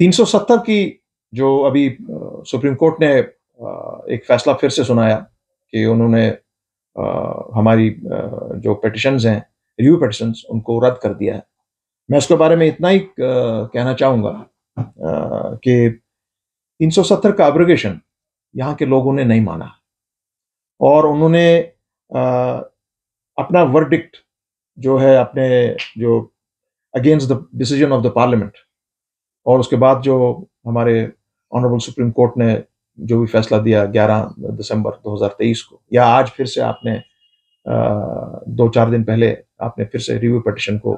370 की जो अभी सुप्रीम कोर्ट ने एक फैसला फिर से सुनाया कि उन्होंने हमारी जो पिटिशंस हैं, रिव्यू पिटिशंस, उनको रद्द कर दिया है। मैं उसके बारे में इतना ही कहना चाहूँगा कि 370 का एब्रोगेशन यहाँ के लोगों ने नहीं माना और उन्होंने अपना वर्डिक्ट जो है, अपने जो against the decision of the parliament, और उसके बाद जो हमारे ऑनरेबल सुप्रीम कोर्ट ने जो भी फैसला दिया 11 दिसंबर 2023 को, या आज फिर से आपने 2-4 दिन पहले आपने फिर से रिव्यू पिटिशन को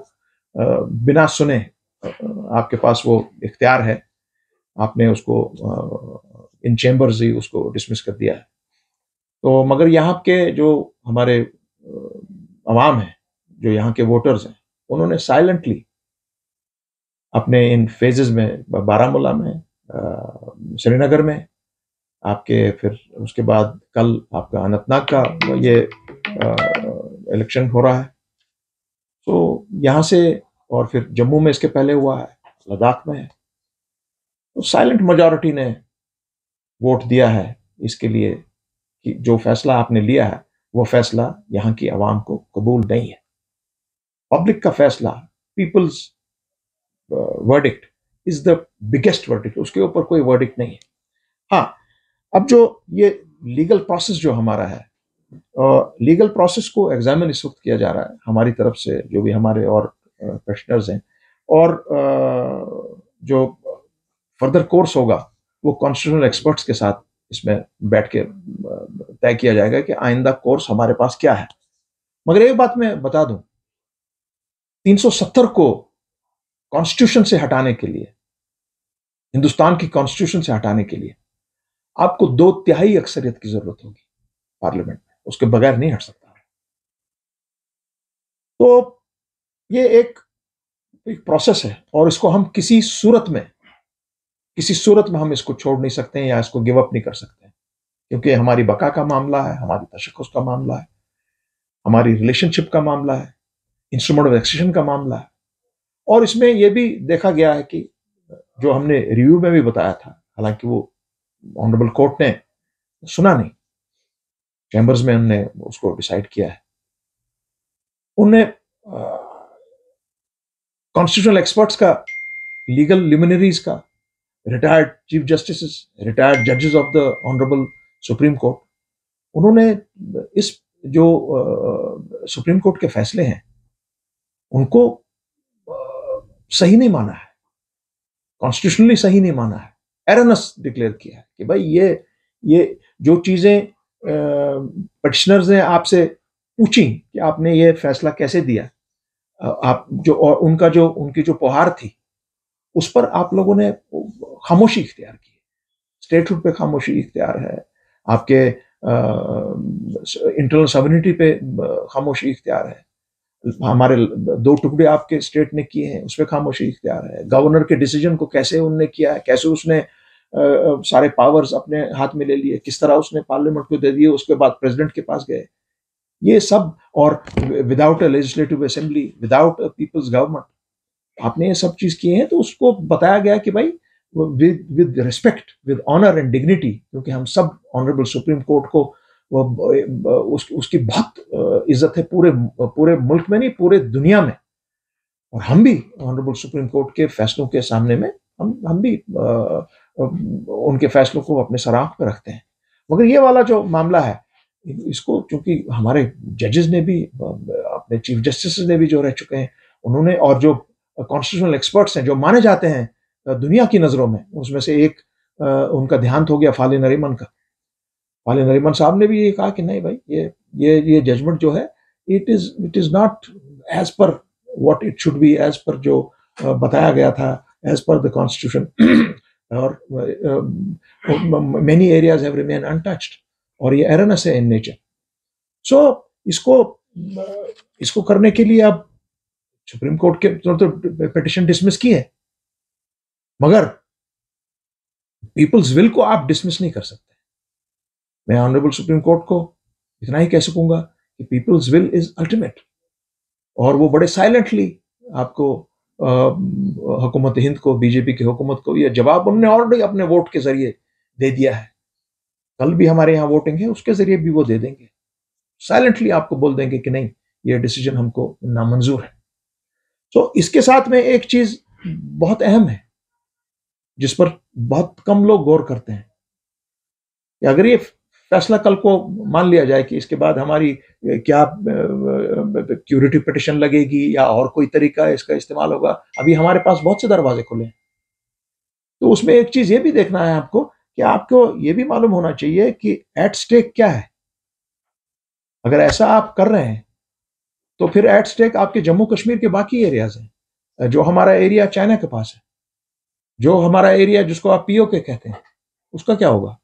बिना सुने, आपके पास वो इख्तियार है, आपने उसको इन चेम्बर्स ही उसको डिसमिस कर दिया है। तो मगर यहाँ के जो हमारे अवाम है, जो यहाँ के वोटर्स हैं, उन्होंने साइलेंटली अपने इन फेजेस में, बारामूला में, श्रीनगर में, आपके फिर उसके बाद कल आपका अनंतनाग का ये इलेक्शन हो रहा है, तो यहाँ से, और फिर जम्मू में इसके पहले हुआ है, लद्दाख में है, तो साइलेंट मेजॉरिटी ने वोट दिया है इसके लिए कि जो फैसला आपने लिया है वो फैसला यहाँ की आवाम को कबूल नहीं है। पब्लिक का फैसला, people's verdict is the biggest verdict, उसके ऊपर कोई वर्डिक्ट नहीं है। हाँ, अब जो ये लीगल प्रोसेस जो हमारा है, लीगल प्रोसेस को एग्जामिन इस वक्त किया जा रहा है हमारी तरफ से, जो भी हमारे और पेशनर्स हैं, और जो फर्दर कोर्स होगा वो कॉन्स्टिट्यूशनल एक्सपर्ट्स के साथ इसमें बैठ के तय किया जाएगा कि आइंदा कोर्स हमारे पास क्या है। मगर एक बात मैं बता दूं, 370 को कॉन्स्टिट्यूशन से हटाने के लिए, हिंदुस्तान की कॉन्स्टिट्यूशन से हटाने के लिए आपको 2/3 अक्सरियत की जरूरत होगी पार्लियामेंट में, उसके बगैर नहीं हट सकता। तो ये एक प्रोसेस है और इसको हम किसी सूरत में हम इसको छोड़ नहीं सकते हैं या इसको गिव अप नहीं कर सकते हैं, क्योंकि हमारी बका का मामला है, हमारी तशक्कुस का मामला है, हमारी रिलेशनशिप का मामला है, इंस्ट्रूमेंट ऑफ एक्सटेंशन का मामला है। और इसमें यह भी देखा गया है कि जो हमने रिव्यू में भी बताया था, हालांकि वो ऑनरेबल कोर्ट ने सुना नहीं, चैम्बर्स में हमने उसको डिसाइड किया है, उनने कॉन्स्टिट्यूशनल एक्सपर्ट्स का, लीगल लिमिनरीज का, रिटायर्ड चीफ जस्टिस, रिटायर्ड जजेस of the honourable supreme court, उन्होंने इस जो सुप्रीम कोर्ट के फैसले हैं उनको सही नहीं माना है, कॉन्स्टिट्यूशनली सही नहीं माना है, एरनस डिक्लेयर किया है कि भाई ये जो चीजें पिटिशनर्स ने आपसे पूछी कि आपने ये फैसला कैसे दिया, आप जो, और उनकी जो पुहार थी उस पर आप लोगों ने खामोशी इख्तियार की, स्टेटहुड पे खामोशी इख्तियार है, आपके इंटरनल सॉवरेनिटी पे खामोशी इख्तियार है, हमारे 2 टुकड़े आपके स्टेट ने किए हैं उस पर खामोशी इख्तियार है, गवर्नर के डिसीजन को कैसे उनने किया है, कैसे उसने सारे पावर्स अपने हाथ में ले लिए, किस तरह उसने पार्लियामेंट को दे दिए, उसके बाद प्रेसिडेंट के पास गए, ये सब, और without a legislative assembly, without a people's government आपने ये सब चीज किए हैं। तो उसको बताया गया कि भाई with respect, with honour and dignity, क्योंकि हम सब ऑनरेबल सुप्रीम कोर्ट को उसकी बहुत इज्जत है पूरे मुल्क में नहीं, पूरे दुनिया में, और हम भी ऑनरेबल सुप्रीम कोर्ट के फैसलों के सामने में हम भी उनके फैसलों को अपने सराख पर रखते हैं। मगर ये वाला जो मामला है, इसको चूंकि हमारे जजेस ने भी, अपने चीफ जस्टिस ने भी जो रह चुके हैं उन्होंने, और जो कॉन्स्टिट्यूशनल एक्सपर्ट्स हैं जो माने जाते हैं दुनिया की नजरों में, उसमें से एक उनका देहांत हो गया फाली नरीमन का। फाली नरीमन साहब ने भी ये कहा कि नहीं भाई, ये जजमेंट जो है it is not as per what it should be, as per जो बताया गया था, एज पर द कॉन्स्टिट्यूशन, और many areas have remain untouched, और ये एररनेस है इन नेचर। सो इसको करने के लिए अब सुप्रीम कोर्ट के तो पिटिशन डिसमिस की है, मगर पीपल्स विल को आप डिसमिस नहीं कर सकते। मैं ऑनरेबल सुप्रीम कोर्ट को इतना ही कह सकूंगा कि पीपल्स विल इज अल्टीमेट, और वो बड़े साइलेंटली आपको हुकूमत हिंद को, बीजेपी की हुकूमत को, यह जवाब उन्होंने ऑलरेडी अपने वोट के जरिए दे दिया है। कल भी हमारे यहाँ वोटिंग है, उसके जरिए भी वो दे देंगे, साइलेंटली आपको बोल देंगे कि नहीं, ये डिसीजन हमको नामंजूर है। तो इसके साथ में एक चीज बहुत अहम है जिस पर बहुत कम लोग गौर करते हैं कि अगर ये फैसला कल को मान लिया जाए कि इसके बाद हमारी क्या क्यूरेटिव पिटिशन लगेगी या और कोई तरीका इसका इस्तेमाल होगा, अभी हमारे पास बहुत से दरवाजे खुले हैं। तो उसमें एक चीज ये भी देखना है आपको कि आपको ये भी मालूम होना चाहिए कि एट स्टेक क्या है। अगर ऐसा आप कर रहे हैं तो फिर एट स्टेक आपके जम्मू कश्मीर के बाकी एरियाज हैं, जो हमारा एरिया चाइना के पास है, जो हमारा एरिया जिसको आप पीओके कहते हैं, उसका क्या होगा?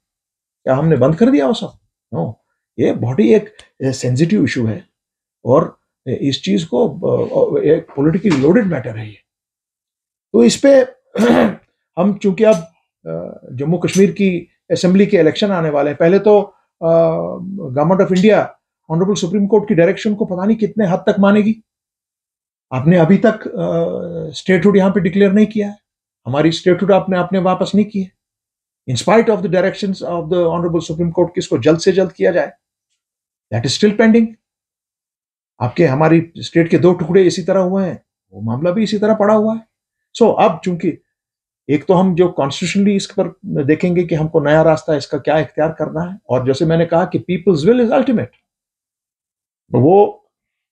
क्या हमने बंद कर दिया वो सब? नो, ये बहुत ही एक सेंसिटिव इशू है और इस चीज को एक पॉलिटिकली लोडेड मैटर है ये। तो इस पे हम चूंकि अब जम्मू कश्मीर की असेंबली के इलेक्शन आने वाले हैं, पहले तो government of India honourable supreme court की डायरेक्शन को पता नहीं कितने हद तक मानेगी। आपने अभी तक स्टेटहुड यहाँ पे डिक्लेयर नहीं किया है, हमारी स्टेटहुड आपने आपने वापस नहीं की है, in spite of the directions of the honourable supreme court, किसको जल्द से जल्द किया जाए, दैट इज स्टिल पेंडिंग। आपके हमारी स्टेट के दो टुकड़े इसी तरह हुए हैं, वो मामला भी इसी तरह पड़ा हुआ है। सो अब चूंकि एक तो हम जो कॉन्स्टिट्यूशनली इस पर देखेंगे कि हमको नया रास्ता इसका क्या इख्तियार करना है, और जैसे मैंने कहा कि पीपल्स विल इज अल्टीमेट, वो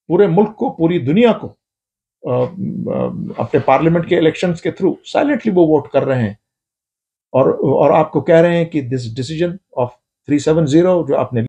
पूरे मुल्क को, पूरी दुनिया को अपने पार्लियामेंट के इलेक्शंस के थ्रू साइलेंटली वो वोट कर रहे हैं और आपको कह रहे हैं कि दिस डिसीजन ऑफ 370 जो आपने